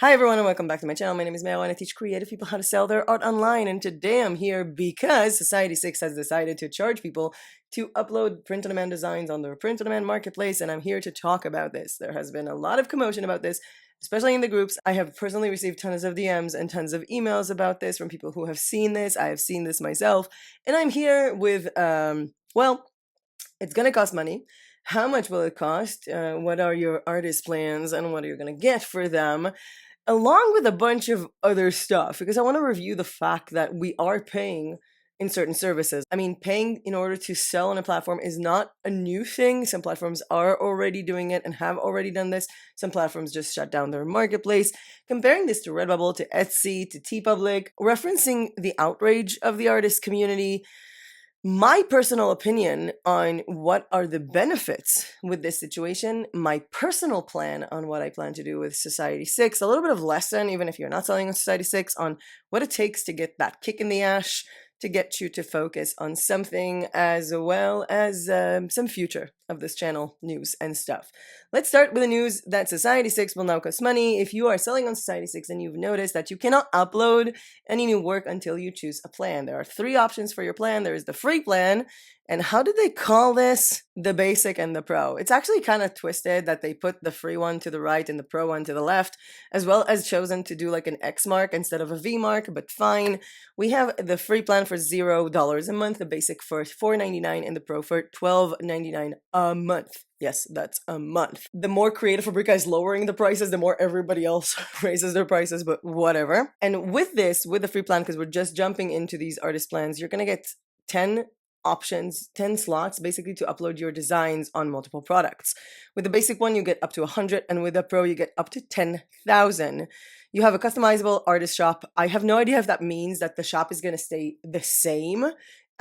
Hi everyone and welcome back to my channel. My name is Mel and I teach creative people how to sell their art online, and today I'm here because Society6 has decided to charge people to upload print-on-demand designs on their print-on-demand marketplace, and I'm here to talk about this. There has been a lot of commotion about this, especially in the groups. I have personally received tons of DMs and tons of emails about this from people who have seen this. I have seen this myself, and I'm here with, well, it's going to cost money. How much will it cost? What are your artist plans and what are you going to get for them? Along with a bunch of other stuff, because I want to review the fact that we are paying in certain services. I mean, paying in order to sell on a platform is not a new thing. Some platforms are already doing it and have already done this. Some platforms just shut down their marketplace. Comparing this to Redbubble, to Etsy, to TeePublic, referencing the outrage of the artist community, my personal opinion on what are the benefits with this situation, my personal plan on what I plan to do with Society6, a little bit of lesson, even if you're not selling on Society6, on what it takes to get that kick in the ass, to get you to focus on something, as well as some future of this channel news and stuff. Let's start with the news that Society6 will now cost money. If you are selling on Society6 and you've noticed that you cannot upload any new work until you choose a plan. There are three options for your plan. There is the free plan, and how did they call this? The basic and the pro. It's actually kind of twisted that they put the free one to the right and the pro one to the left, as well as chosen to do like an X mark instead of a V mark, but fine. We have the free plan for $0 a month, the basic for $4.99, and the pro for $12.99 a month. Yes, that's a month. The more creative Fabrica is lowering the prices, the more everybody else raises their prices, but whatever. And with this, with the free plan, because we're just jumping into these artist plans, you're going to get 10 options, 10 slots basically to upload your designs on multiple products. With the basic one, you get up to 100, and with the pro, you get up to 10,000. You have a customizable artist shop. I have no idea if that means that the shop is going to stay the same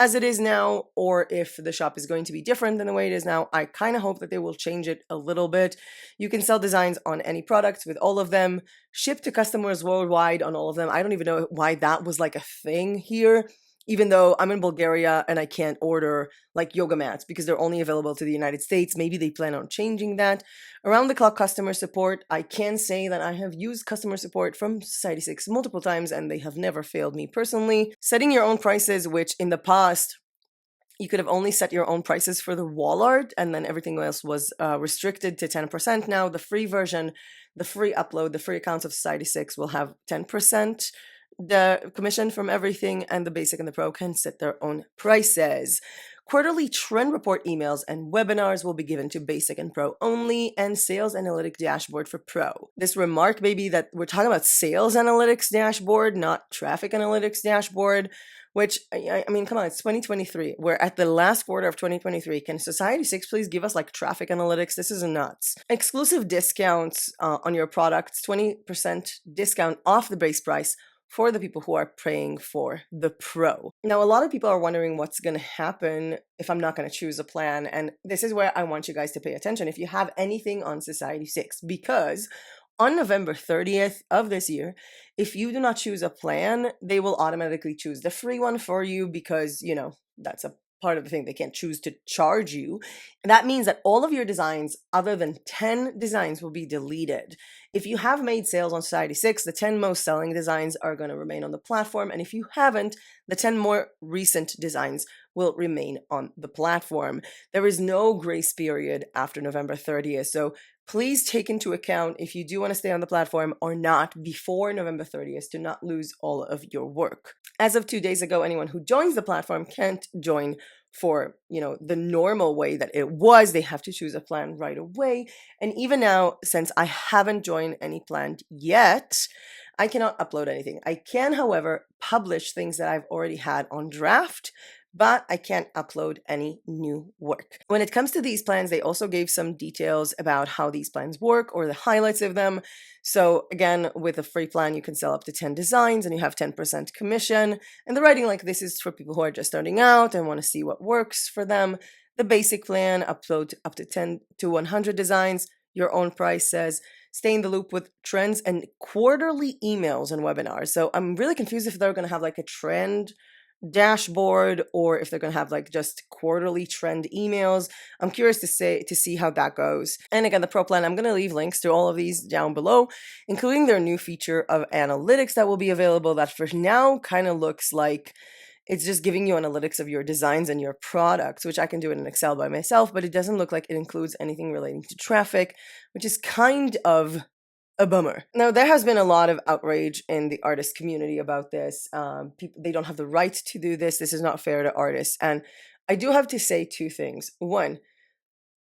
as it is now, or if the shop is going to be different than the way it is now. I kind of hope that they will change it a little bit. You can sell designs on any products with all of them, ship to customers worldwide on all of them. I don't even know why that was like a thing here, even though I'm in Bulgaria and I can't order like yoga mats because they're only available to the United States. Maybe they plan on changing that. Around the clock customer support, I can say that I have used customer support from Society6 multiple times and they have never failed me personally. Setting your own prices, which in the past, you could have only set your own prices for the wall art and then everything else was restricted to 10%. Now the free version, the free upload, the free accounts of Society6 will have 10% the commission from everything, and the basic and the pro can set their own prices. Quarterly trend report emails and webinars will be given to basic and pro only, and sales analytics dashboard for pro. This remark maybe that we're talking about sales analytics dashboard, not traffic analytics dashboard, which, I mean, come on, it's 2023. We're at the last quarter of 2023. Can Society6 please give us like traffic analytics? This is nuts. Exclusive discounts on your products, 20% discount off the base price for the people who are paying for the pro. Now, a lot of people are wondering what's going to happen if I'm not going to choose a plan. And this is where I want you guys to pay attention if you have anything on Society6, because on November 30th of this year, if you do not choose a plan, they will automatically choose the free one for you because, you know, that's a part of the thing. They can't choose to charge you. And that means that all of your designs, other than 10 designs, will be deleted. If you have made sales on Society6, the 10 most selling designs are going to remain on the platform. And if you haven't, the 10 more recent designs will remain on the platform. There is no grace period after November 30th. So please take into account if you do want to stay on the platform or not before November 30th to not lose all of your work. As of 2 days ago, anyone who joins the platform can't join for, you know, the normal way that it was. They have to choose a plan right away. And even now, since I haven't joined any plan yet, I cannot upload anything. I can, however, publish things that I've already had on draft, but I can't upload any new work. When it comes to these plans, they also gave some details about how these plans work or the highlights of them. So again, with a free plan, you can sell up to 10 designs and you have 10% commission. And the writing like this is for people who are just starting out and want to see what works for them. The basic plan, upload up to 10 to 100 designs, your own price says, stay in the loop with trends and quarterly emails and webinars. So I'm really confused if they're going to have like a trend dashboard or if they're going to have like just quarterly trend emails. I'm curious to see how that goes. And again, the pro plan, I'm going to leave links to all of these down below, including their new feature of analytics that will be available that for now kind of looks like it's just giving you analytics of your designs and your products, which I can do in Excel by myself, but it doesn't look like it includes anything relating to traffic, which is kind of a bummer. Now, there has been a lot of outrage in the artist community about this. People, they don't have the right to do this. This is not fair to artists. And I do have to say two things. One,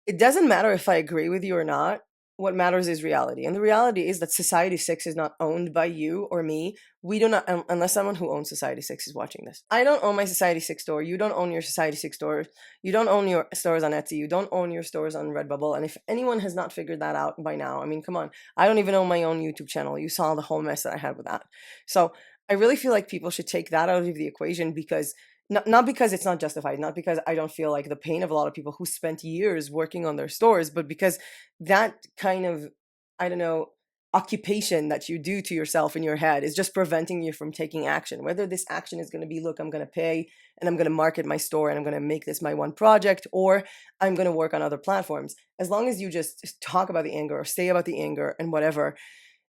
it doesn't matter if I agree with you or not. What matters is reality. And the reality is that Society6 is not owned by you or me. We do not, unless someone who owns Society6 is watching this. I don't own my Society6 store. You don't own your Society6 store. You don't own your stores on Etsy. You don't own your stores on Redbubble. And if anyone has not figured that out by now, I mean, come on. I don't even own my own YouTube channel. You saw the whole mess that I had with that. So I really feel like people should take that out of the equation because not because it's not justified, not because I don't feel like the pain of a lot of people who spent years working on their stores, but because that kind of, I don't know, occupation that you do to yourself in your head is just preventing you from taking action. Whether this action is going to be, look, I'm going to pay and I'm going to market my store and I'm going to make this my one project, or I'm going to work on other platforms. As long as you just talk about the anger or say about the anger and whatever,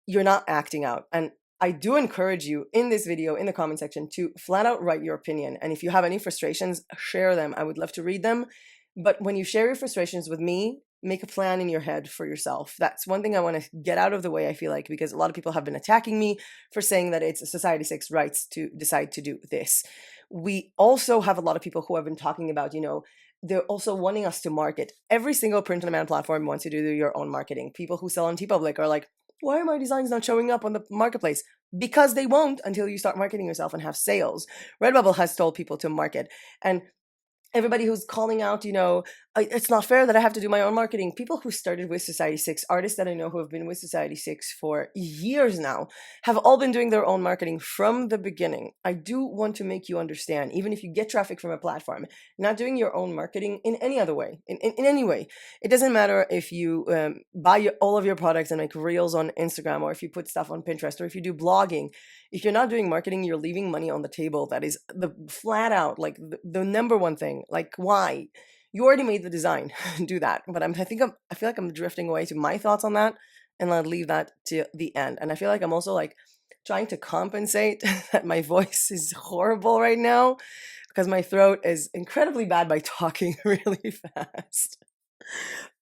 you're not acting out. And I do encourage you in this video, in the comment section, to flat out write your opinion. And if you have any frustrations, share them. I would love to read them. But when you share your frustrations with me, make a plan in your head for yourself. That's one thing I want to get out of the way, I feel like, because a lot of people have been attacking me for saying that it's Society6 rights to decide to do this. We also have a lot of people who have been talking about, they're also wanting us to market. Every single print-on-demand platform wants you to do your own marketing. People who sell on TeePublic are like, why are my designs not showing up on the marketplace? Because they won't until you start marketing yourself and have sales. Redbubble has told people to market. And everybody who's calling out, it's not fair that I have to do my own marketing. People who started with Society6, artists that I know who have been with Society6 for years now, have all been doing their own marketing from the beginning. I do want to make you understand, even if you get traffic from a platform, not doing your own marketing in any other way, in any way. It doesn't matter if you buy all of your products and make reels on Instagram, or if you put stuff on Pinterest, or if you do blogging. If you're not doing marketing, you're leaving money on the table. That is the flat out, like the number one thing. Like, why? You already made the design. Do that. But I feel like I'm drifting away to my thoughts on that, and I'll leave that to the end. And I feel like I'm also like trying to compensate that my voice is horrible right now because my throat is incredibly bad by talking really fast.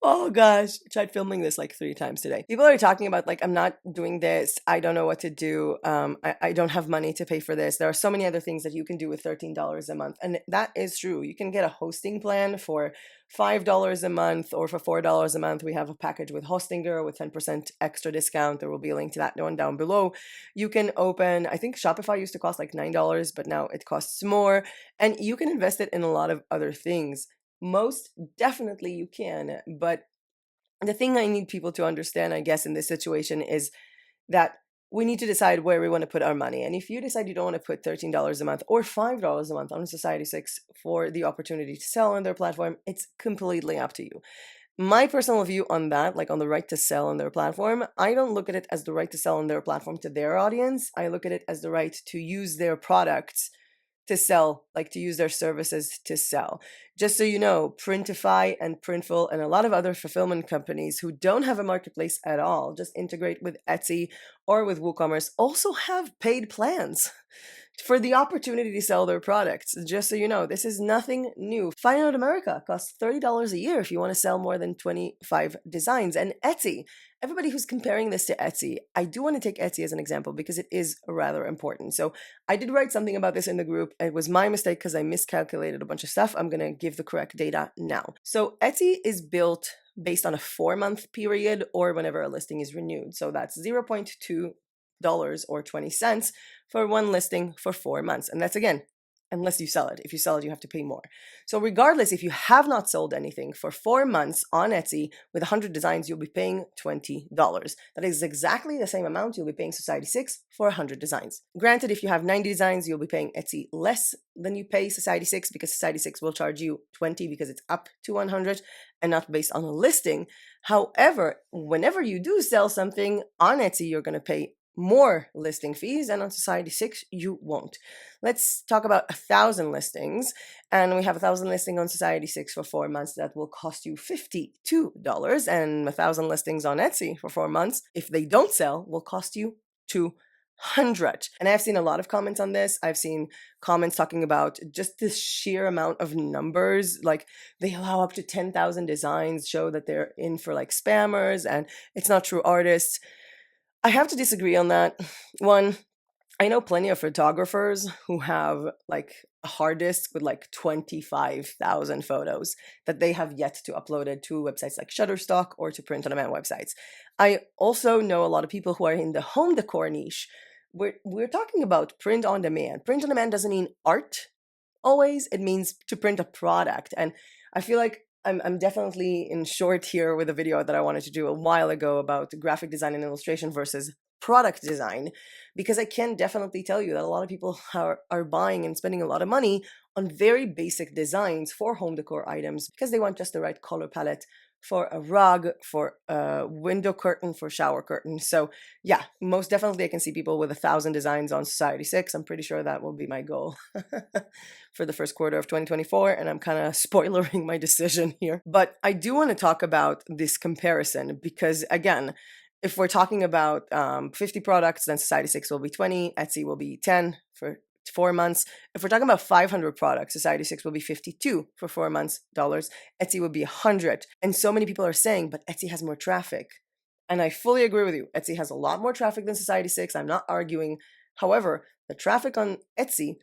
Oh gosh, I tried filming this like 3 times today. People are talking about like, I'm not doing this. I don't know what to do. I don't have money to pay for this. There are so many other things that you can do with $13 a month. And that is true. You can get a hosting plan for $5 a month or for $4 a month. We have a package with Hostinger with 10% extra discount. There will be a link to that one down below. You can open, I think Shopify used to cost like $9, but now it costs more. And you can invest it in a lot of other things. Most definitely you can, but the thing I need people to understand, I guess, in this situation is that we need to decide where we want to put our money. And if you decide you don't want to put $13 a month or $5 a month on Society6 for the opportunity to sell on their platform, it's completely up to you. My personal view on that, like on the right to sell on their platform, I don't look at it as the right to sell on their platform to their audience. I look at it as the right to use their products to sell, like to use their services to sell. Just so you know, Printify and Printful and a lot of other fulfillment companies who don't have a marketplace at all, just integrate with Etsy or with WooCommerce, also have paid plans for the opportunity to sell their products. Just so you know, this is nothing new. Fine Art America costs $30 a year if you want to sell more than 25 designs. And Etsy, everybody who's comparing this to Etsy, I do want to take Etsy as an example because it is rather important. So I did write something about this in the group. It was my mistake because I miscalculated a bunch of stuff. I'm going to give the correct data now. So Etsy is built based on a 4-month period or whenever a listing is renewed. So that's $0.2 or 20 cents for one listing for 4 months. And that's again, unless you sell it. If you sell it, you have to pay more. So regardless, if you have not sold anything for 4 months on Etsy with 100 designs, you'll be paying $20. That is exactly the same amount you'll be paying Society6 for 100 designs. Granted, if you have 90 designs, you'll be paying Etsy less than you pay Society6 because Society6 will charge you 20 because it's up to 100 and not based on a listing. However, whenever you do sell something on Etsy, you're going to pay more listing fees, and on Society6 you won't. Let's talk about 1,000 listings, and we have 1,000 listing on Society6 for 4 months that will cost you $52, and 1,000 listings on Etsy for 4 months, if they don't sell, will cost you $200. And I've seen a lot of comments on this. I've seen comments talking about just the sheer amount of numbers, like they allow up to 10,000 designs, show that they're in for like spammers and it's not true artists. I have to disagree on that. One, I know plenty of photographers who have like a hard disk with like 25,000 photos that they have yet to upload it to websites like Shutterstock or to print-on-demand websites. I also know a lot of people who are in the home decor niche. We're talking about print on demand. Print on demand doesn't mean art always, it means to print a product. And I feel like I'm definitely in short here with a video that I wanted to do a while ago about graphic design and illustration versus product design, because I can definitely tell you that a lot of people are buying and spending a lot of money on very basic designs for home decor items because they want just the right color palette for a rug, for a window curtain, for shower curtain. So yeah, most definitely I can see people with 1,000 designs on Society6. I'm pretty sure that will be my goal for the first quarter of 2024, and I'm kind of spoilering my decision here. But I do want to talk about this comparison because, again, if we're talking about 50 products, then Society6 will be 20, Etsy will be 10 for 4 months. If we're talking about 500 products, Society6 will be 52 for 4 months dollars. Etsy will be 100. And so many people are saying, but Etsy has more traffic. And I fully agree with you. Etsy has a lot more traffic than Society6. I'm not arguing. However, the traffic on Etsy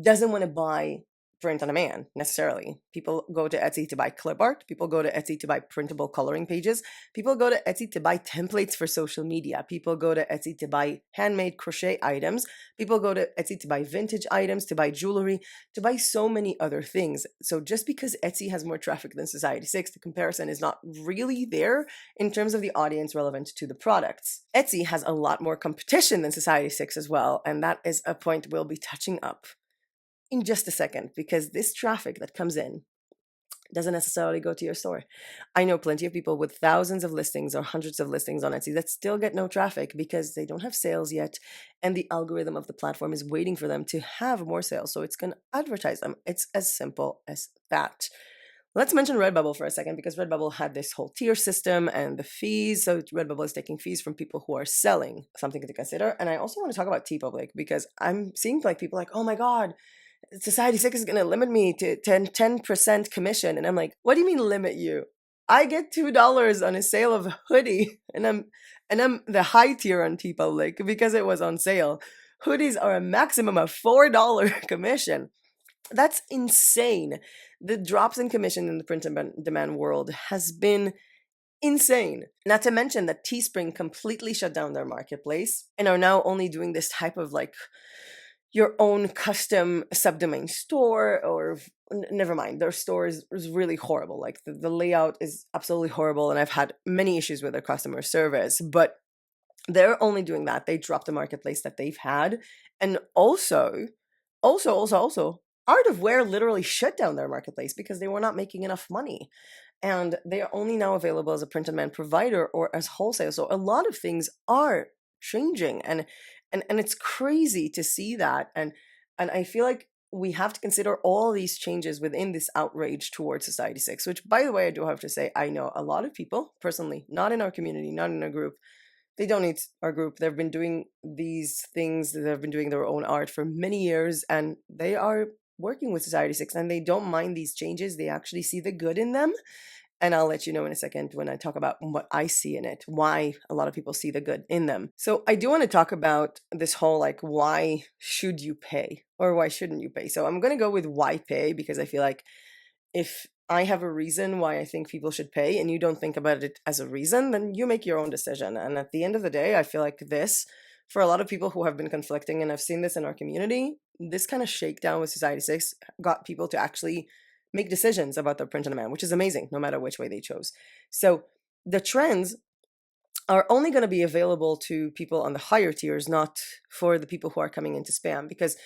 doesn't want to buy print on demand necessarily. People go to Etsy to buy clip art. People go to Etsy to buy printable coloring pages. People go to Etsy to buy templates for social media. People go to Etsy to buy handmade crochet items. People go to Etsy to buy vintage items, to buy jewelry, to buy so many other things. So just because Etsy has more traffic than Society6, the comparison is not really there in terms of the audience relevant to the products. Etsy has a lot more competition than Society6 as well, and that is a point we'll be touching up in just a second, because this traffic that comes in doesn't necessarily go to your store. I know plenty of people with thousands of listings or hundreds of listings on Etsy that still get no traffic because they don't have sales yet, and the algorithm of the platform is waiting for them to have more sales, so it's going to advertise them. It's as simple as that. Let's mention Redbubble for a second, because Redbubble had this whole tier system and the fees. So Redbubble is taking fees from people who are selling, something to consider. And I also want to talk about TeePublic, because I'm seeing like people like, oh my God, Society6 is going to limit me to 10% commission. And I'm like, what do you mean limit you? I get $2 on a sale of a hoodie, and I'm the high tier on TeePublic because it was on sale. Hoodies are a maximum of $4 commission. That's insane. The drops in commission in the print and demand world has been insane. Not to mention that Teespring completely shut down their marketplace and are now only doing this type of like your own custom subdomain store, or never mind, their store is really horrible. Like the layout is absolutely horrible, and I've had many issues with their customer service, but they're only doing that. They dropped the marketplace that they've had. And also, Art of Wear literally shut down their marketplace because they were not making enough money. And they are only now available as a print-on-demand provider or as wholesale. So a lot of things are changing, and it's crazy to see that. And I feel like we have to consider all these changes within this outrage towards Society6, which, by the way, I do have to say, I know a lot of people personally, not in our community, not in our group. They don't need our group. They've been doing these things. They've been doing their own art for many years, and they are working with Society6, and they don't mind these changes. They actually see the good in them. And I'll let you know in a second when I talk about what I see in it, why a lot of people see the good in them. So I do want to talk about this whole like, why should you pay or why shouldn't you pay? So I'm going to go with why pay, because I feel like if I have a reason why I think people should pay and you don't think about it as a reason, then you make your own decision. And at the end of the day, I feel like this, for a lot of people who have been conflicting, and I've seen this in our community, this kind of shakedown with Society6 got people to actually make decisions about their print on demand, which is amazing, no matter which way they chose. So the trends are only going to be available to people on the higher tiers, not for the people who are coming into spam, because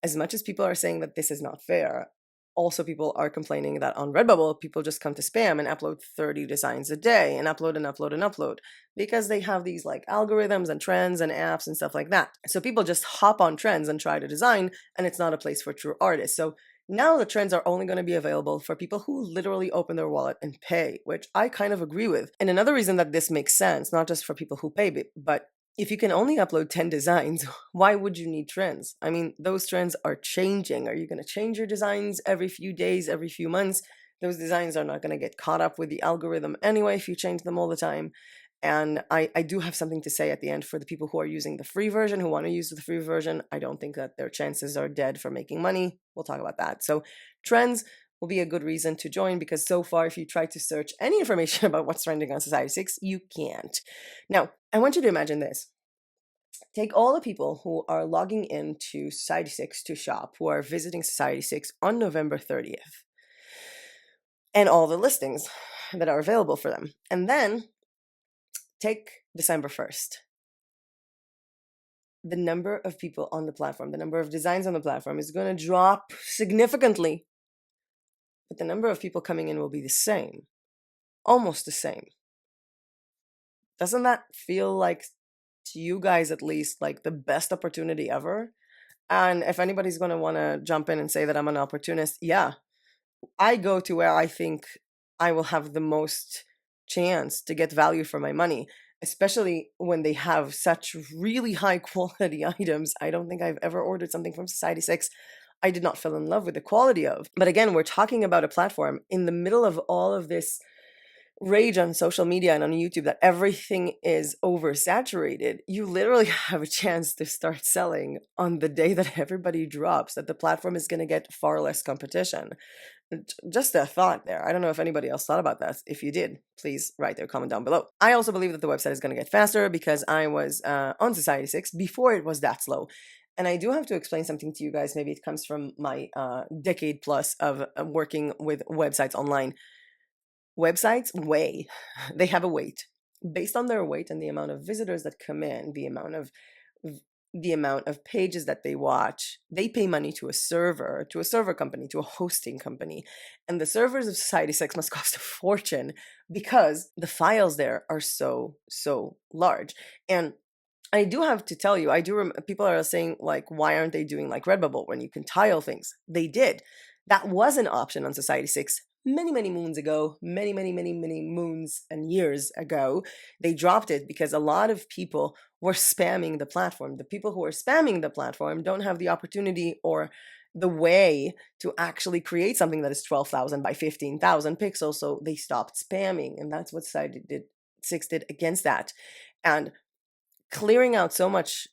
as much as people are saying that this is not fair, also people are complaining that on Redbubble, people just come to spam and upload 30 designs a day and upload and upload and upload because they have these like algorithms and trends and apps and stuff like that. So people just hop on trends and try to design, and it's not a place for true artists. So now the trends are only going to be available for people who literally open their wallet and pay, which I kind of agree with. And another reason that this makes sense, not just for people who pay, but if you can only upload 10 designs, why would you need trends? I mean, those trends are changing. Are you going to change your designs every few days, every few months? Those designs are not going to get caught up with the algorithm anyway if you change them all the time. And I do have something to say at the end for the people who are using the free version, who want to use the free version. I don't think that their chances are dead for making money. We'll talk about that. So trends will be a good reason to join, because so far, if you try to search any information about what's trending on Society6, you can't. Now, I want you to imagine this. Take all the people who are logging into Society6 to shop, who are visiting Society6 on November 30th, and all the listings that are available for them. And then take December 1st. The number of people on the platform, the number of designs on the platform is going to drop significantly. But the number of people coming in will be the same, almost the same. Doesn't that feel like, to you guys at least, like the best opportunity ever? And if anybody's going to want to jump in and say that I'm an opportunist, yeah, I go to where I think I will have the most chance to get value for my money, especially when they have such really high quality items. I don't think I've ever ordered something from Society6 I did not fall in love with the quality of. But again, we're talking about a platform in the middle of all of this rage on social media and on YouTube that everything is oversaturated. You literally have a chance to start selling on the day that everybody drops, that the platform is going to get far less competition. Just a thought there. I don't know if anybody else thought about that. If you did, please write their comment down below. I also believe that the website is going to get faster because I was on Society6 before it was that slow. And I do have to explain something to you guys. Maybe it comes from my decade plus of working with websites online. Websites they have a weight. Based on their weight and the amount of visitors that come in, the amount of pages that they watch, they pay money to a server company, to a hosting company. And the servers of Society6 must cost a fortune because the files there are so large. And I do have to tell you, people are saying, like, why aren't they doing like Redbubble when you can tile things? They did. That was an option on Society6 many moons ago, many moons and years ago. They dropped it because a lot of people were spamming the platform. The people who are spamming the platform don't have the opportunity or the way to actually create something that is 12,000 by 15,000 pixels. So they stopped spamming, and that's what Society6 did against that. And clearing out so much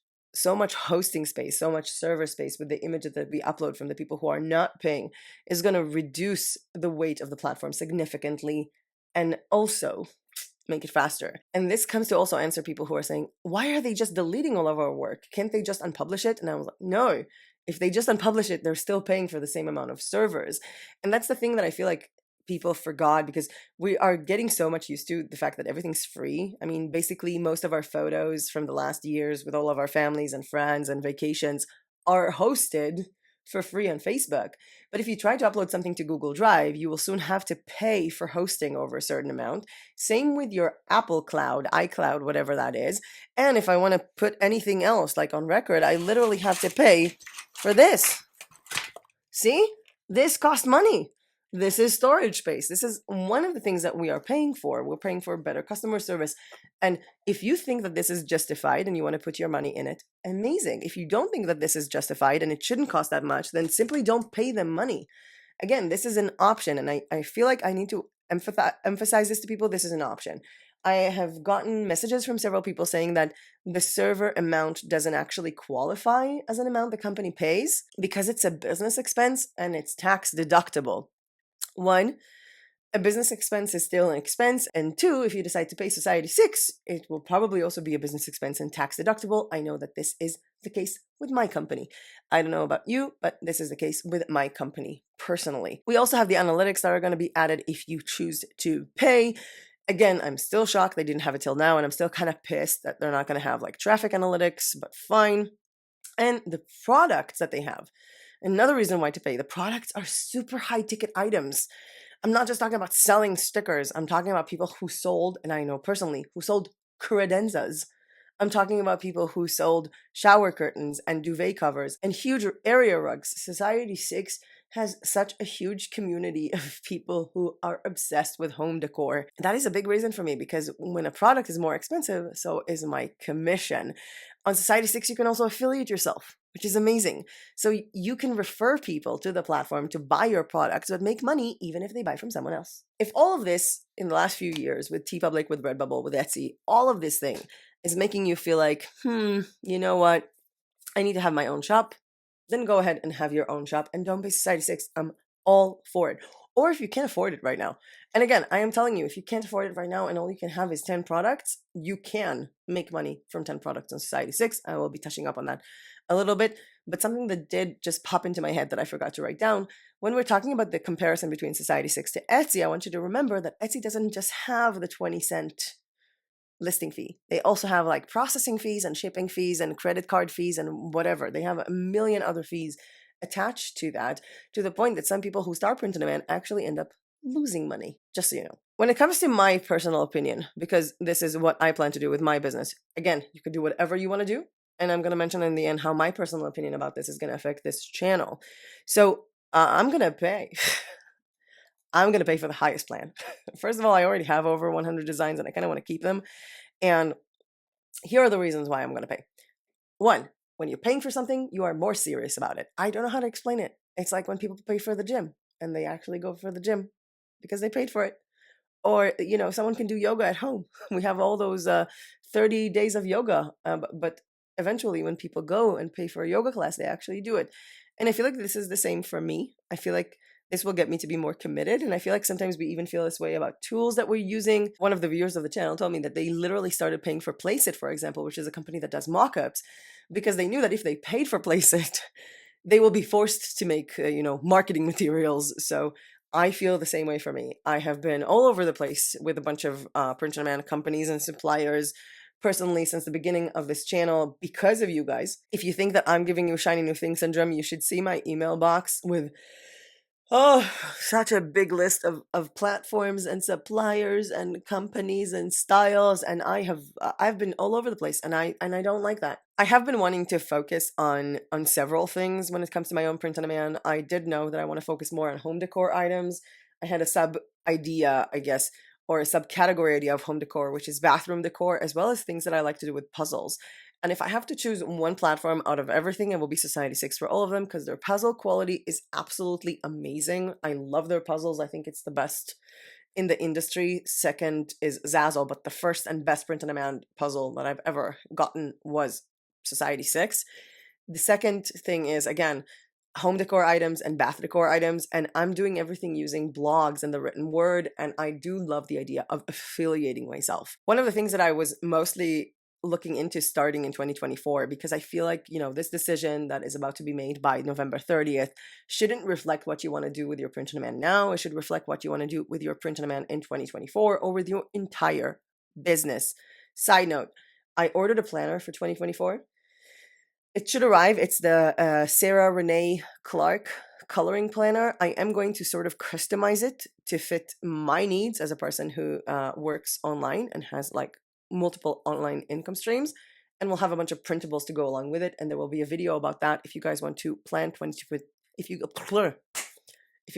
hosting space, so much server space with the images that we upload from the people who are not paying is going to reduce the weight of the platform significantly and also make it faster. And this comes to also answer people who are saying, why are they just deleting all of our work? Can't they just unpublish it? And I was like, no, if they just unpublish it, they're still paying for the same amount of servers. And that's the thing that I feel like people forgot, because we are getting so much used to the fact that everything's free. I mean, basically most of our photos from the last years with all of our families and friends and vacations are hosted for free on Facebook. But if you try to upload something to Google Drive, you will soon have to pay for hosting over a certain amount. Same with your Apple Cloud, iCloud, whatever that is. And if I want to put anything else like on record, I literally have to pay for this. See? This costs money. This is storage space. This is one of the things that we are paying for. We're paying for better customer service. And if you think that this is justified and you want to put your money in it, amazing. If you don't think that this is justified and it shouldn't cost that much, then simply don't pay them money. Again, this is an option. And I feel like I need to emphasize this to people. This is an option. I have gotten messages from several people saying that the server amount doesn't actually qualify as an amount the company pays because it's a business expense and it's tax deductible. One, a business expense is still an expense. And two, if you decide to pay Society6, it will probably also be a business expense and tax deductible. I know that this is the case with my company. I don't know about you, but this is the case with my company personally. We also have the analytics that are going to be added if you choose to pay. Again, I'm still shocked they didn't have it till now, and I'm still kind of pissed that they're not going to have like traffic analytics, but fine. And the products that they have. Another reason why to pay, the products are super high ticket items. I'm not just talking about selling stickers. I'm talking about people who sold, and I know personally, who sold credenzas. I'm talking about people who sold shower curtains and duvet covers and huge area rugs. Society6 has such a huge community of people who are obsessed with home decor. That is a big reason for me, because when a product is more expensive, so is my commission. On Society6, you can also affiliate yourself, which is amazing. So you can refer people to the platform to buy your products, but make money even if they buy from someone else. If all of this in the last few years with TeePublic, with Redbubble, with Etsy, all of this thing is making you feel like, you know what? I need to have my own shop. Then go ahead and have your own shop and don't pay Society6. I'm all for it. Or if you can't afford it right now. And again, I am telling you, if you can't afford it right now and all you can have is 10 products, you can make money from 10 products on Society6. I will be touching up on that a little bit. But something that did just pop into my head that I forgot to write down, when we're talking about the comparison between Society6 to Etsy, I want you to remember that Etsy doesn't just have the 20-cent listing fee. They also have like processing fees and shipping fees and credit card fees and whatever. They have a million other fees attached to that, to the point that some people who start print on demand actually end up losing money, just so you know. When it comes to my personal opinion, because this is what I plan to do with my business, again, you could do whatever you want to do. And I'm going to mention in the end how my personal opinion about this is going to affect this channel. So I'm going to pay. I'm going to pay for the highest plan. First of all, I already have over 100 designs and I kind of want to keep them. And here are the reasons why I'm going to pay. One, when you're paying for something, you are more serious about it. I don't know how to explain it. It's like when people pay for the gym and they actually go for the gym because they paid for it. Or, someone can do yoga at home. We have all those 30 days of yoga. But eventually when people go and pay for a yoga class, they actually do it. And I feel like this is the same for me. I feel like this will get me to be more committed. And I feel like sometimes we even feel this way about tools that we're using. One of the viewers of the channel told me that they literally started paying for Placeit, for example, which is a company that does mock-ups, because they knew that if they paid for Placeit, they will be forced to make, marketing materials. So I feel the same way for me. I have been all over the place with a bunch of print-on-demand companies and suppliers personally since the beginning of this channel because of you guys. If you think that I'm giving you shiny new thing syndrome, you should see my email box with such a big list of platforms and suppliers and companies and styles, and I've been all over the place, and I don't like that. I have been wanting to focus on several things when it comes to my own print on demand. I did know that I want to focus more on home decor items. I had a sub idea, I guess, or a subcategory idea of home decor, which is bathroom decor, as well as things that I like to do with puzzles. And if I have to choose one platform out of everything, it will be Society6 for all of them, because their puzzle quality is absolutely amazing. I love their puzzles. I think it's the best in the industry. Second is Zazzle, but the first and best print-on-demand puzzle that I've ever gotten was Society6. The second thing is, again, home decor items and bath decor items, and I'm doing everything using blogs and the written word, and I do love the idea of affiliating myself. One of the things that I was mostly looking into starting in 2024, because I feel like, this decision that is about to be made by November 30th shouldn't reflect what you want to do with your print on demand now. It should reflect what you want to do with your print on demand in 2024 or with your entire business. Side note, I ordered a planner for 2024. It should arrive. It's the Sarah Renee Clark coloring planner. I am going to sort of customize it to fit my needs as a person who works online and has like multiple online income streams, and we'll have a bunch of printables to go along with it, and there will be a video about that if you guys want to plan if you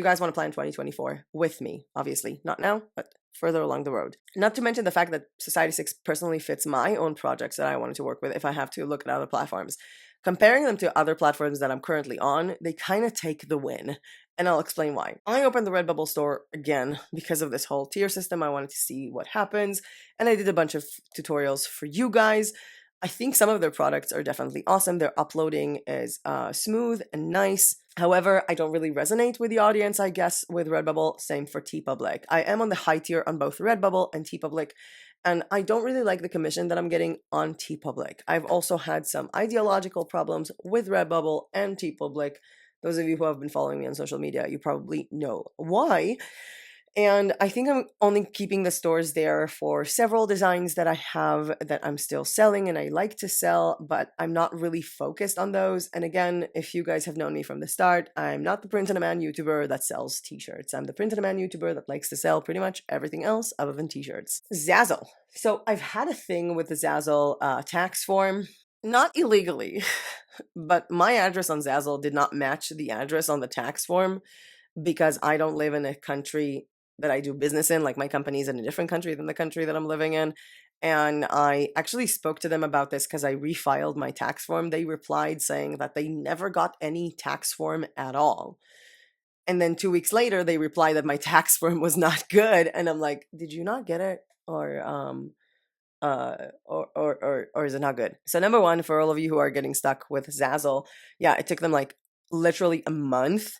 guys want to plan 2024 with me. Obviously not now, but further along the road. Not to mention the fact that Society6 personally fits my own projects that I wanted to work with if I have to look at other platforms. Comparing them to other platforms that I'm currently on, they kind of take the win. And I'll explain why. I opened the Redbubble store again because of this whole tier system. I wanted to see what happens. And I did a bunch of tutorials for you guys. I think some of their products are definitely awesome. Their uploading is smooth and nice. However, I don't really resonate with the audience, I guess, with Redbubble. Same for TeePublic. I am on the high tier on both Redbubble and TeePublic, and I don't really like the commission that I'm getting on TeePublic. I've also had some ideological problems with Redbubble and TeePublic. Those of you who have been following me on social media, you probably know why. And I think I'm only keeping the stores there for several designs that I have that I'm still selling and I like to sell, but I'm not really focused on those. And again, if you guys have known me from the start, I'm not the print on demand YouTuber that sells t-shirts. I'm the print on demand YouTuber that likes to sell pretty much everything else other than t-shirts. Zazzle. So I've had a thing with the Zazzle tax form, not illegally, but my address on Zazzle did not match the address on the tax form because I don't live in a country that I do business in. Like my company is in a different country than the country that I'm living in. And I actually spoke to them about this because I refiled my tax form. They replied saying that they never got any tax form at all. And then 2 weeks later, they replied that my tax form was not good. And I'm like, did you not get it? Or is it not good? So number one, for all of you who are getting stuck with Zazzle, yeah, it took them like literally a month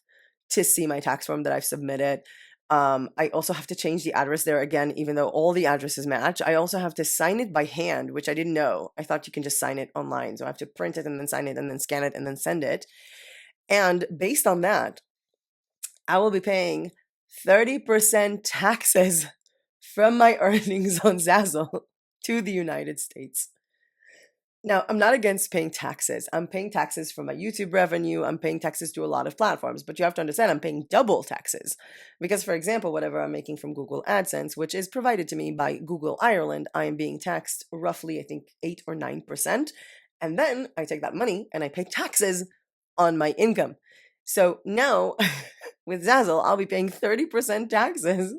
to see my tax form that I've submitted. I also have to change the address there again, even though all the addresses match. I also have to sign it by hand, which I didn't know. I thought you can just sign it online. So I have to print it and then sign it and then scan it and then send it. And based on that, I will be paying 30% taxes from my earnings on Zazzle to the United States. Now, I'm not against paying taxes. I'm paying taxes for my YouTube revenue. I'm paying taxes to a lot of platforms, but you have to understand I'm paying double taxes. Because, for example, whatever I'm making from Google AdSense, which is provided to me by Google Ireland, I am being taxed roughly, I think, 8 or 9%. And then I take that money and I pay taxes on my income. So now with Zazzle, I'll be paying 30% taxes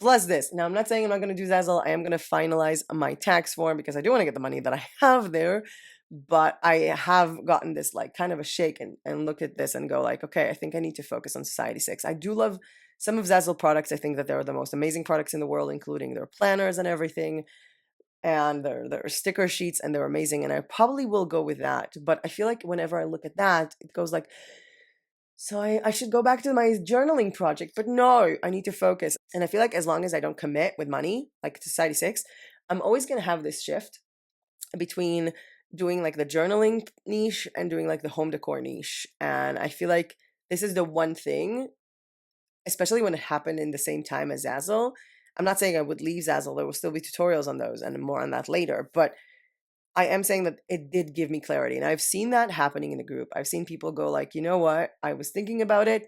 plus this. Now, I'm not saying I'm not going to do Zazzle. I am going to finalize my tax form because I do want to get the money that I have there. But I have gotten this like kind of a shake and look at this and go like, okay, I think I need to focus on Society6. I do love some of Zazzle products. I think that they're the most amazing products in the world, including their planners and everything. And their sticker sheets, and they're amazing. And I probably will go with that. But I feel like whenever I look at that, it goes like, so I should go back to my journaling project, but no, I need to focus. And I feel like as long as I don't commit with money, like to Society6, I'm always going to have this shift between doing like the journaling niche and doing like the home decor niche. And I feel like this is the one thing, especially when it happened in the same time as Zazzle. I'm not saying I would leave Zazzle. There will still be tutorials on those and more on that later. But I am saying that it did give me clarity. And I've seen that happening in the group. I've seen people go like, you know what? I was thinking about it,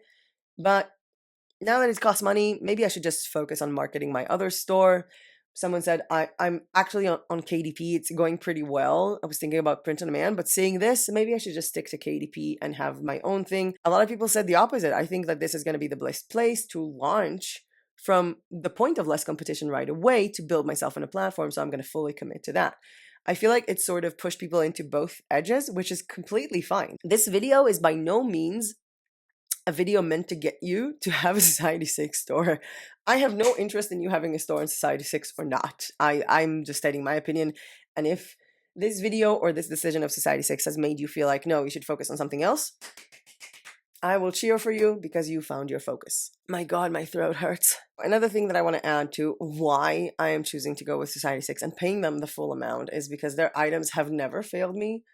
but now that it costs money, maybe I should just focus on marketing my other store. Someone said, I'm actually on KDP. It's going pretty well. I was thinking about print on demand, but seeing this, maybe I should just stick to KDP and have my own thing. A lot of people said the opposite. I think that this is going to be the best place to launch from the point of less competition right away to build myself on a platform. So I'm going to fully commit to that. I feel like it sort of pushed people into both edges, which is completely fine. This video is by no means a video meant to get you to have a Society6 store. I have no interest in you having a store in Society6 or not. I'm just stating my opinion. And if this video or this decision of Society6 has made you feel like, no, you should focus on something else, I will cheer for you because you found your focus. My God, my throat hurts. Another thing that I want to add to why I am choosing to go with Society6 and paying them the full amount is because their items have never failed me.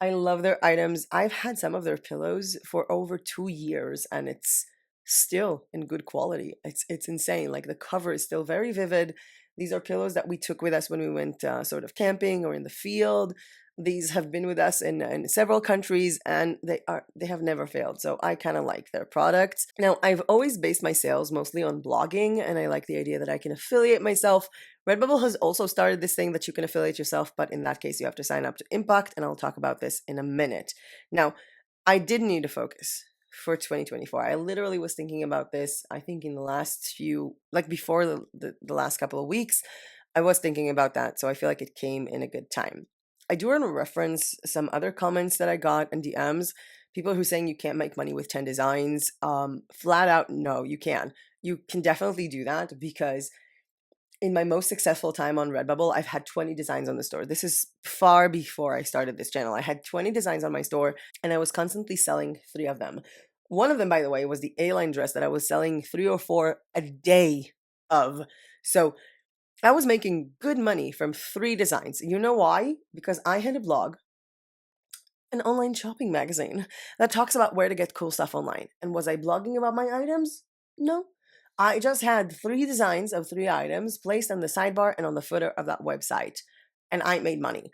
I love their items. I've had some of their pillows for over 2 years and it's still in good quality. It's insane. Like the cover is still very vivid. These are pillows that we took with us when we went sort of camping or in the field. These have been with us in several countries and they have never failed. So I kind of like their products. Now, I've always based my sales mostly on blogging and I like the idea that I can affiliate myself. Redbubble has also started this thing that you can affiliate yourself, but in that case, you have to sign up to Impact, and I'll talk about this in a minute. Now, I did need to focus for 2024. I literally was thinking about this, I think in the last few, like before the last couple of weeks, I was thinking about that. So I feel like it came in a good time. I do want to reference some other comments that I got in DMs. People who saying you can't make money with 10 designs. Flat out, no, you can. You can definitely do that because in my most successful time on Redbubble, I've had 20 designs on the store. This is far before I started this channel. I had 20 designs on my store and I was constantly selling 3 of them. One of them, by the way, was the A-line dress that I was selling 3 or 4 a day of. So I was making good money from 3 designs. You know why? Because I had a blog, an online shopping magazine that talks about where to get cool stuff online. And was I blogging about my items? No. I just had 3 designs of 3 items placed on the sidebar and on the footer of that website, and I made money.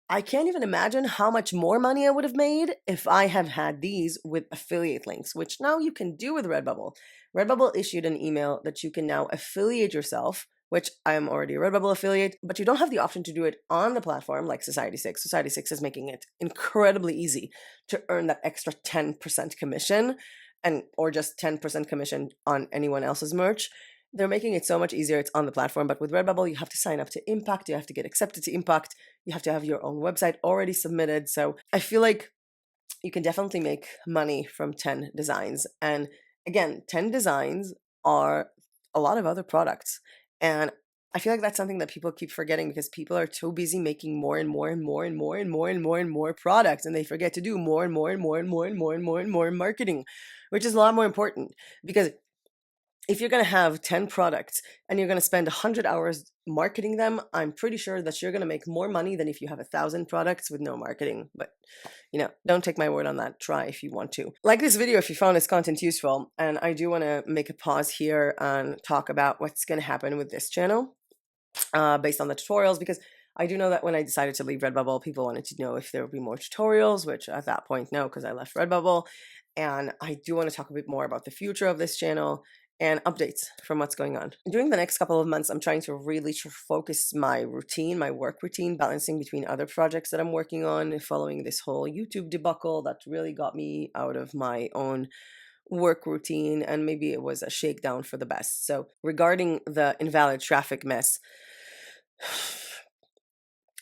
I can't even imagine how much more money I would have made if I had had these with affiliate links, which now you can do with Redbubble. Redbubble issued an email that you can now affiliate yourself, which I'm already a Redbubble affiliate, but you don't have the option to do it on the platform like Society6. Society6 is making it incredibly easy to earn that extra 10% commission and or just 10% commission on anyone else's merch. They're making it so much easier. It's on the platform, but with Redbubble, you have to sign up to Impact. You have to get accepted to Impact. You have to have your own website already submitted. So I feel like you can definitely make money from 10 designs. And again, 10 designs are a lot of other products. And I feel like that's something that people keep forgetting because people are too busy making more and more and more and more and more and more and more products, and they forget to do more and more and more and more and more and more and more marketing, which is a lot more important because if you're going to have 10 products and you're going to spend 100 hours marketing them, I'm pretty sure that you're going to make more money than if you have 1,000 products with no marketing. But, don't take my word on that. Try if you want to. Like this video if you found this content useful. And I do want to make a pause here and talk about what's going to happen with this channel based on the tutorials, because I do know that when I decided to leave Redbubble, people wanted to know if there would be more tutorials, which at that point, no, because I left Redbubble. And I do want to talk a bit more about the future of this channel and updates from what's going on. During the next couple of months, I'm trying to really focus my routine, my work routine, balancing between other projects that I'm working on, following this whole YouTube debacle that really got me out of my own work routine, and maybe it was a shakedown for the best. So regarding the invalid traffic mess,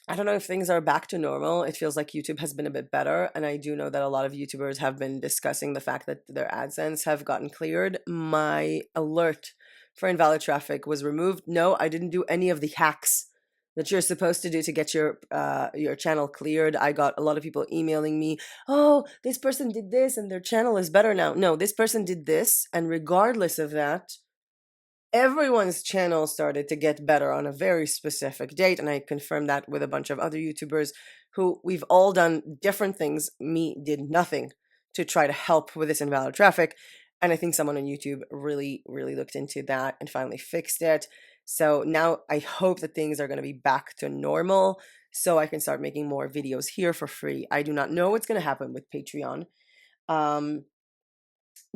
I don't know if things are back to normal. It feels like YouTube has been a bit better. And I do know that a lot of YouTubers have been discussing the fact that their AdSense have gotten cleared. My alert for invalid traffic was removed. No, I didn't do any of the hacks that you're supposed to do to get your channel cleared. I got a lot of people emailing me, oh, this person did this and their channel is better now. No, this person did this. And regardless of that, everyone's channel started to get better on a very specific date, and I confirmed that with a bunch of other YouTubers who we've all done different things. Me did nothing to try to help with this invalid traffic, and I think someone on YouTube really looked into that and finally fixed it. So now I hope that things are going to be back to normal so I can start making more videos here for free. I do not know what's going to happen with Patreon.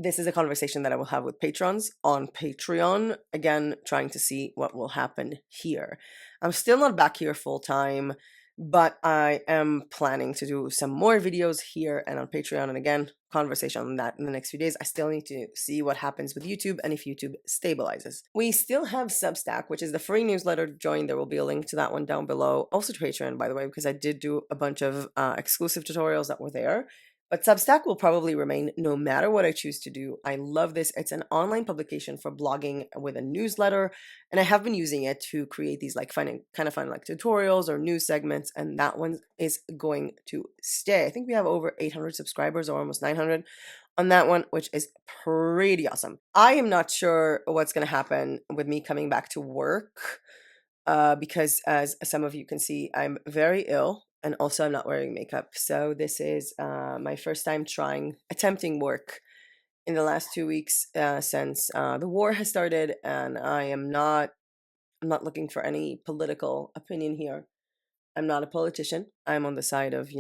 This is a conversation that I will have with patrons on Patreon. Again, trying to see what will happen here. I'm still not back here full time, but I am planning to do some more videos here and on Patreon. And again, conversation on that in the next few days. I still need to see what happens with YouTube and if YouTube stabilizes. We still have Substack, which is the free newsletter to join. There will be a link to that one down below. Also to Patreon, by the way, because I did do a bunch of exclusive tutorials that were there. But Substack will probably remain no matter what I choose to do. I love this. It's an online publication for blogging with a newsletter, and I have been using it to create these like kind of fun like tutorials or news segments, and that one is going to stay. I think we have over 800 subscribers or almost 900 on that one, which is pretty awesome. I am not sure what's going to happen with me coming back to work because as some of you can see, I'm very ill. And also I'm not wearing makeup. So this is my first time attempting work in the last 2 weeks since the war has started. And I'm not looking for any political opinion here. I'm not a politician. I'm on the side of,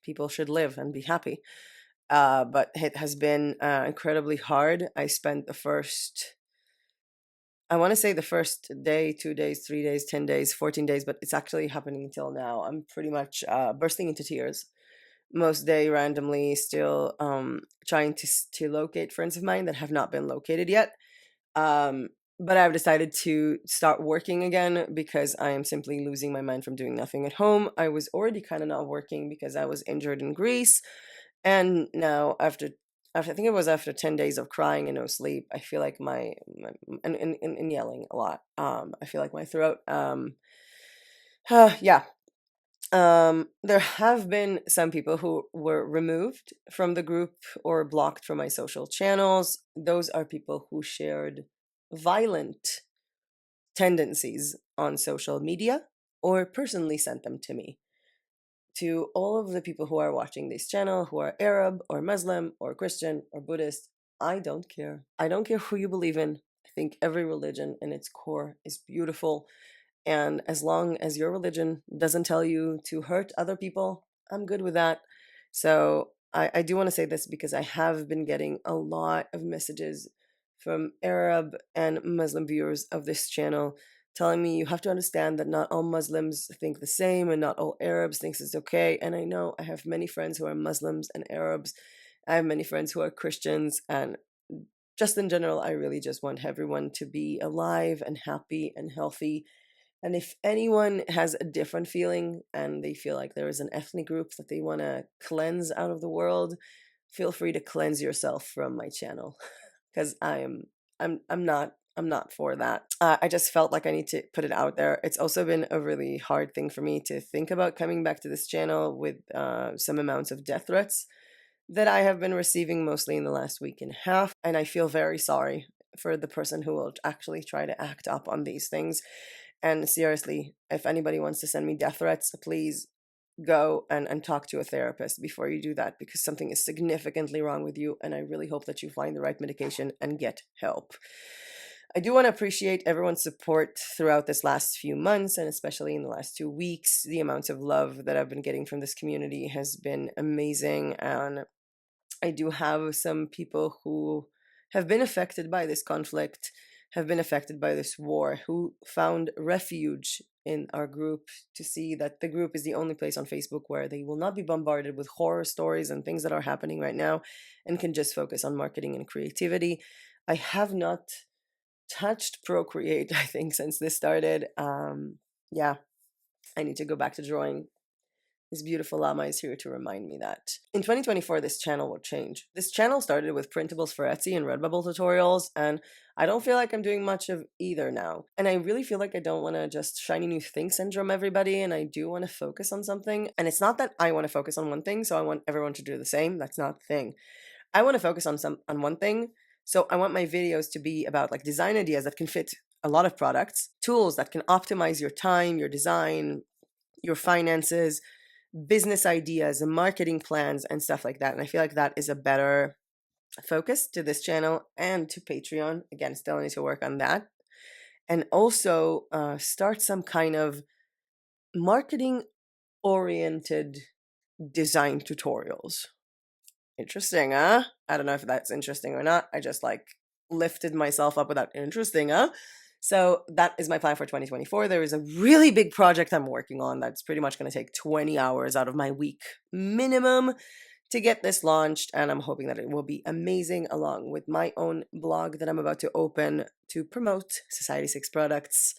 people should live and be happy. But it has been incredibly hard. I spent I want to say the first day, 2 days, 3 days, 10 days, 14 days, but it's actually happening until now. I'm pretty much bursting into tears most day randomly, still trying to locate friends of mine that have not been located yet. But I've decided to start working again because I am simply losing my mind from doing nothing at home. I was already kind of not working because I was injured in Greece. And now after I think it was after 10 days of crying and no sleep, I feel like my and yelling a lot. I feel like my throat yeah. There have been some people who were removed from the group or blocked from my social channels. Those are people who shared violent tendencies on social media or personally sent them to me. To all of the people who are watching this channel, who are Arab or Muslim or Christian or Buddhist, I don't care. I don't care who you believe in. I think every religion in its core is beautiful. And as long as your religion doesn't tell you to hurt other people, I'm good with that. So I do want to say this because I have been getting a lot of messages from Arab and Muslim viewers of this channel telling me you have to understand that not all Muslims think the same and not all Arabs thinks it's okay. And I know I have many friends who are Muslims and Arabs. I have many friends who are Christians, and just in general, I really just want everyone to be alive and happy and healthy. And if anyone has a different feeling and they feel like there is an ethnic group that they want to cleanse out of the world, feel free to cleanse yourself from my channel because I'm not for that. I just felt like I need to put it out there. It's also been a really hard thing for me to think about coming back to this channel with some amounts of death threats that I have been receiving mostly in the last week and a half. And I feel very sorry for the person who will actually try to act up on these things. And seriously, if anybody wants to send me death threats, please go and talk to a therapist before you do that, because something is significantly wrong with you. And I really hope that you find the right medication and get help. I do want to appreciate everyone's support throughout this last few months, and especially in the last 2 weeks. The amounts of love that I've been getting from this community has been amazing. And I do have some people who have been affected by this conflict, have been affected by this war, who found refuge in our group to see that the group is the only place on Facebook where they will not be bombarded with horror stories and things that are happening right now and can just focus on marketing and creativity. I have not touched Procreate, I think, since this started. Yeah, I need to go back to drawing. This beautiful llama is here to remind me that. In 2024, this channel will change. This channel started with printables for Etsy and Redbubble tutorials, and I don't feel like I'm doing much of either now. And I really feel like I don't want to just shiny new thing syndrome everybody, and I do want to focus on something. And it's not that I want to focus on one thing, so I want everyone to do the same. That's not the thing. I want to focus on one thing. So I want my videos to be about like design ideas that can fit a lot of products, tools that can optimize your time, your design, your finances, business ideas and marketing plans and stuff like that. And I feel like that is a better focus to this channel and to Patreon. Again, still need to work on that. And also start some kind of marketing oriented design tutorials. Interesting, huh? I don't know if that's interesting or not. I just like lifted myself up with that interesting, huh? So that is my plan for 2024. There is a really big project I'm working on that's pretty much going to take 20 hours out of my week minimum to get this launched. And I'm hoping that it will be amazing, along with my own blog that I'm about to open to promote Society6 products,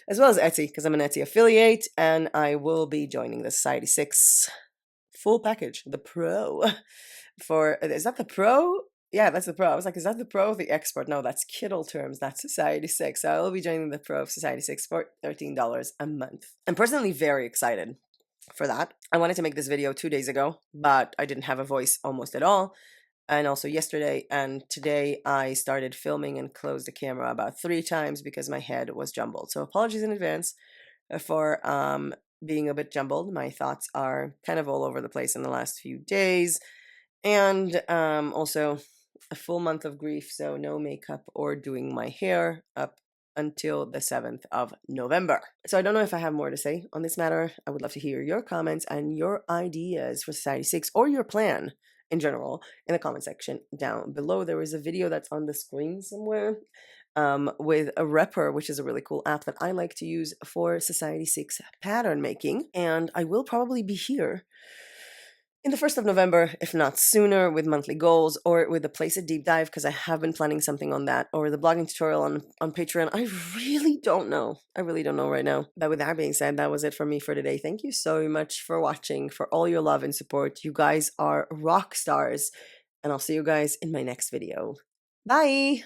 as well as Etsy, because I'm an Etsy affiliate, and I will be joining the Society6 full package, the Pro. Is that the Pro? Yeah, that's the Pro. I was like, is that the Pro of the Expert? No, that's Kittle terms. That's Society6. So I will be joining the Pro of Society6 for $13 a month. I'm personally very excited for that. I wanted to make this video 2 days ago, but I didn't have a voice almost at all. And also yesterday and today I started filming and closed the camera about 3 times because my head was jumbled. So apologies in advance for being a bit jumbled. My thoughts are kind of all over the place in the last few days. And also a full month of grief, so no makeup or doing my hair up until the 7th of November. So I don't know if I have more to say on this matter. I would love to hear your comments and your ideas for Society6 or your plan in general in the comment section down below. There is a video that's on the screen somewhere with a Repper, which is a really cool app that I like to use for Society6 pattern making. And I will probably be here in the 1st of November, if not sooner, with monthly goals or with a Place It deep dive, because I have been planning something on that, or the blogging tutorial on Patreon. I really don't know. I really don't know right now. But with that being said, that was it for me for today. Thank you so much for watching, for all your love and support. You guys are rock stars, and I'll see you guys in my next video. Bye!